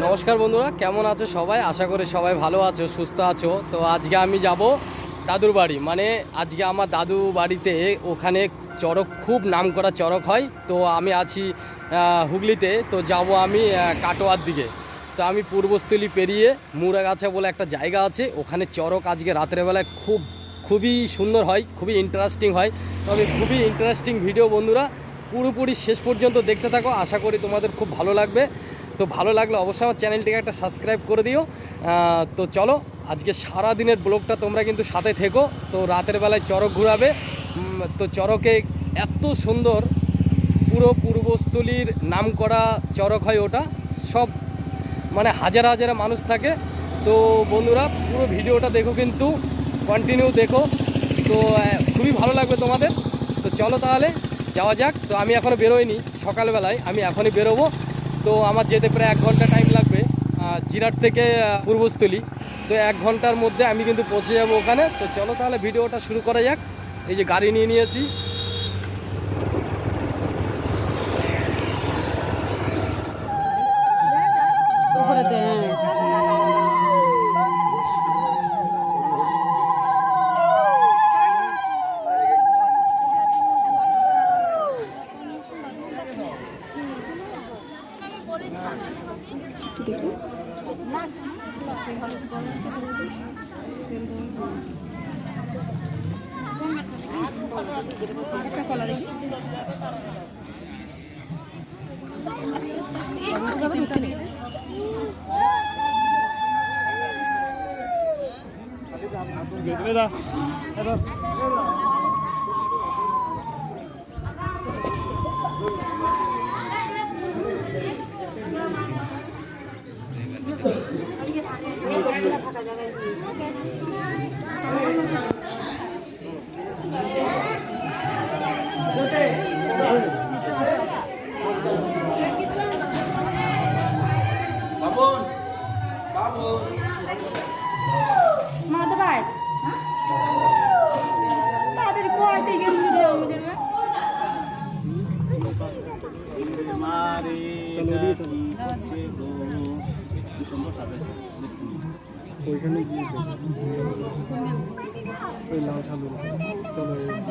নমস্কার বন্ধুরা, কেমন আছো সবাই? আশা করি সবাই ভালো আছো, সুস্থ আছো। তো আজকে আমি যাব দাদুর বাড়ি, মানে আজকে আমার দাদু বাড়িতে, ওখানে চড়ক, খুব নামকরা চড়ক হয়। তো আমি আছি হুগলিতে, তো যাব আমি কাটোয়ার দিকে। তো আমি পূর্বস্থলী পেরিয়ে মুড়াগাছা বলে একটা জায়গা আছে, ওখানে চড়ক আজকে রাত্রেবেলায় খুবই সুন্দর হয়, খুবই ইন্টারেস্টিং হয়। তবে খুবই ইন্টারেস্টিং ভিডিও বন্ধুরা, পুরোপুরি শেষ পর্যন্ত দেখতে থাকো, আশা করি তোমাদের খুব ভালো লাগবে। তো ভালো লাগলে অবশ্যই আমার চ্যানেলটিকে একটা সাবস্ক্রাইব করে দিও। তো চলো, আজকে সারা দিনের ব্লগটা তোমরা কিন্তু সাথে থেকো। তো রাতের বেলায় চড়ক ঘুরাবে, তো চড়কে এত সুন্দর, পুরো পূর্বস্থলীর নামকরা চড়ক হয় ওটা, সব মানে হাজার হাজার মানুষ থাকে। তো বন্ধুরা পুরো ভিডিওটা দেখো, কিন্তু কন্টিনিউ দেখো, তো খুবই ভালো লাগবে তোমাদের। তো চলো তাহলে যাওয়া যাক। তো আমি এখনও বেরোইনি, সকালবেলায় আমি এখনই বেরোবো। তো আমার যেতে প্রায় 1 ঘন্টা টাইম লাগবে জিরাট থেকে পূর্বস্থলী। তো 1 ঘন্টার মধ্যে আমি কিন্তু পৌঁছে যাবো ওখানে। তো চলো তাহলে ভিডিওটা শুরু করা যাক। এই যে গাড়ি নিয়ে নিয়েছি।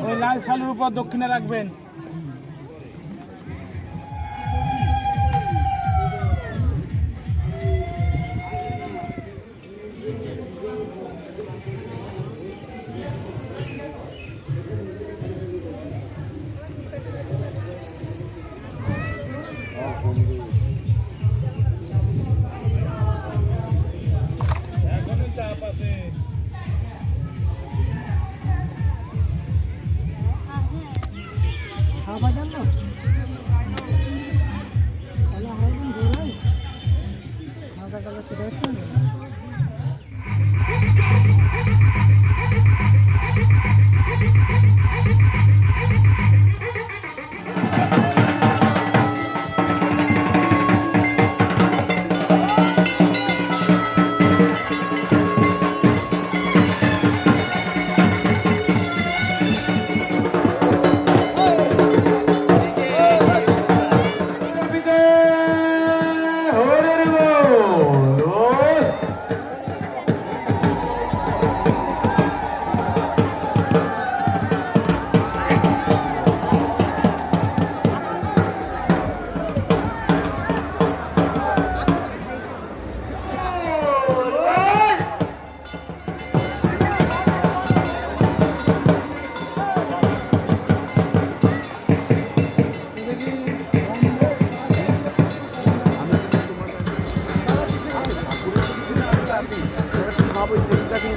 ওই লাল শালুর উপর দক্ষিণে রাখবেন।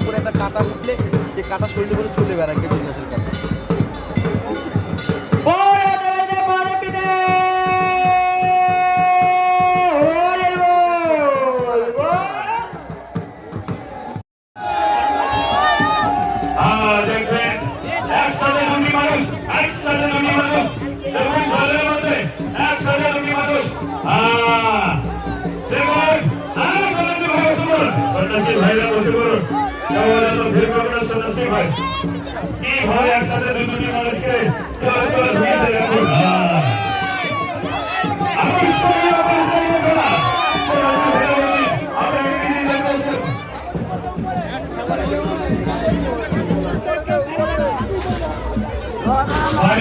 উপরে একটা কাটা উঠলে সে কাটা শরীরে করে চলে বেড়ায় কেটে গাছের কাটা। ভাইরা বসে পড়ুন, ভিড় করবেন না, সন্ন্যাসী ভাই কি ভাই একসাথে দুটি মানুষকে রাখুন।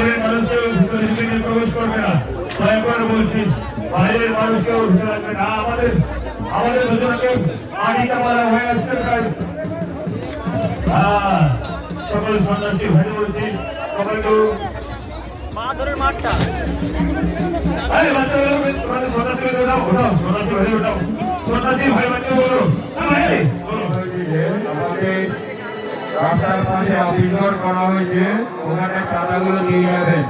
বাইরের মানুষকেও ভিতরে ঢুকে প্রবেশ করবে না। দয়া করে বলছি, বাইরের মানুষকেও ভিতরে রাখবে না। আমাদের দুজনকে আড়িটা মারা হয়ে আসছে প্রায়। সকল সন্ন্যাসী ভাই বলছি, সকলকে আমাদের রাস্তার পাশে অফিসঘর করা হয়েছে, ওখানে চাঁদাগুলো নিয়ে যাবেন।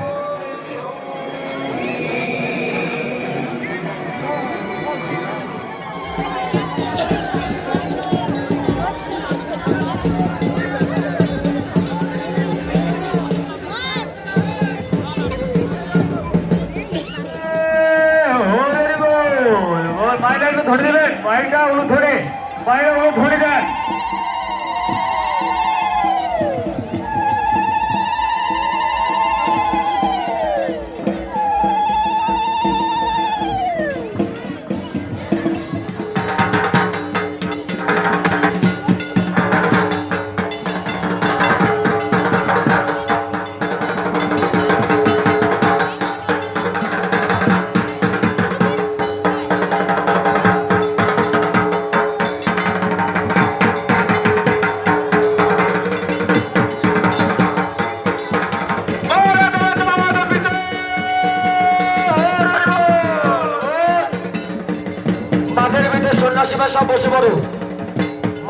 মাইটা একটু ধরে দেবেন, মাইটা ওগুলো ধরে দেন। মাঠের ভিতরে সন্ন্যাসী ভাই সব বসে পড়ো।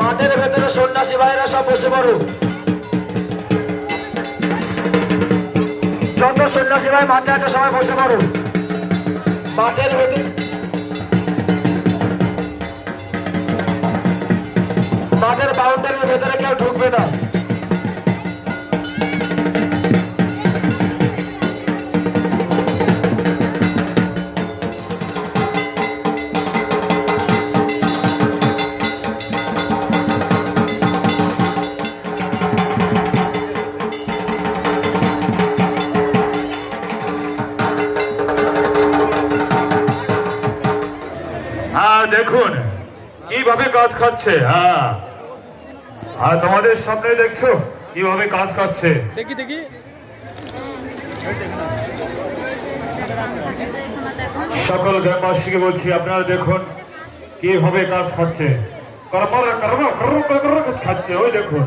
মাঠের ভেতরে সন্ন্যাসী ভাইরা সব বসে পড়ো। যত সন্ন্যাসী ভাই মাঠে একটা সময় বসে পড়ো। মাঠের ভেতরে মাঠের বাউন্ডারির ভেতরে কেউ ঢুকবে না। দেখুন কিভাবে কাজ খাচ্ছে। তোমাদের সামনে দেখছো কিভাবে কাজ খাচ্ছে। দেখি সকল গ্রামবাসীকে বলছি, আপনারা দেখুন কিভাবে কাজ খাচ্ছে। খাচ্ছে, ওই দেখুন,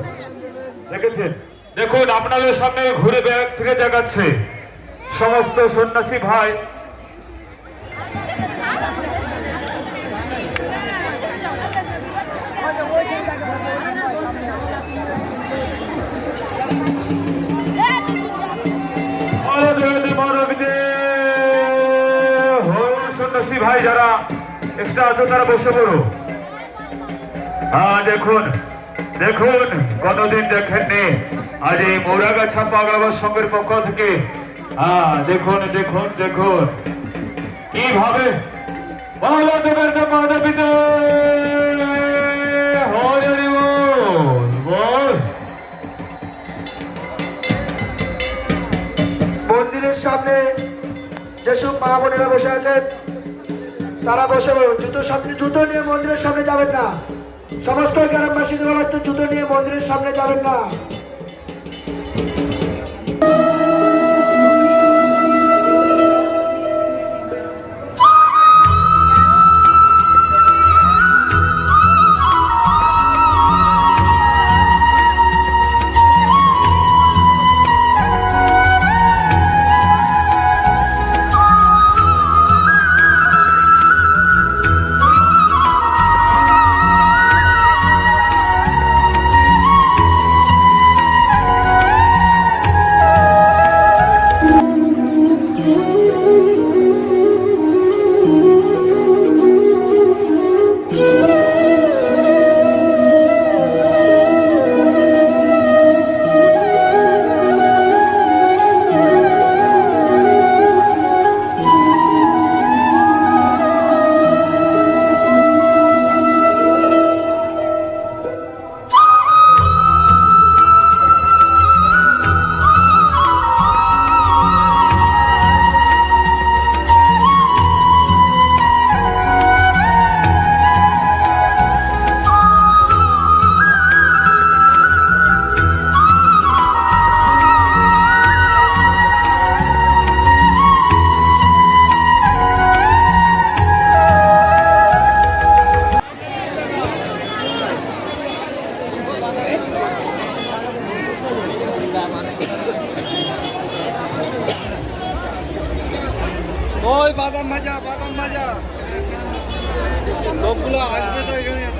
দেখেছেন? দেখুন আপনাদের সামনে ঘুরে ফিরে দেখাচ্ছে সমস্ত সন্ন্যাসী ভাই। সন্ন্যাসী ভাই যারা এক্সট্রা আছো তারা বসে পড়ো। দেখুন কোনদিন দেখেননি, আজ এই মৌরাগাছা পাগলাবাস সংঘের পক্ষ থেকে দেখুন কিভাবে মহাদেবের মানবিতে মন্দিরের সামনে যেসব মা বোনেরা বসে আছেন তারা বসে জুতো নিয়ে মন্দিরের সামনে যাবেন না। সমস্ত গ্রামবাসীদের বলা হচ্ছে জুতো নিয়ে মন্দিরের সামনে যাবেন না। বাদাম ভাজা লোকগুলো আসবে তো এখানে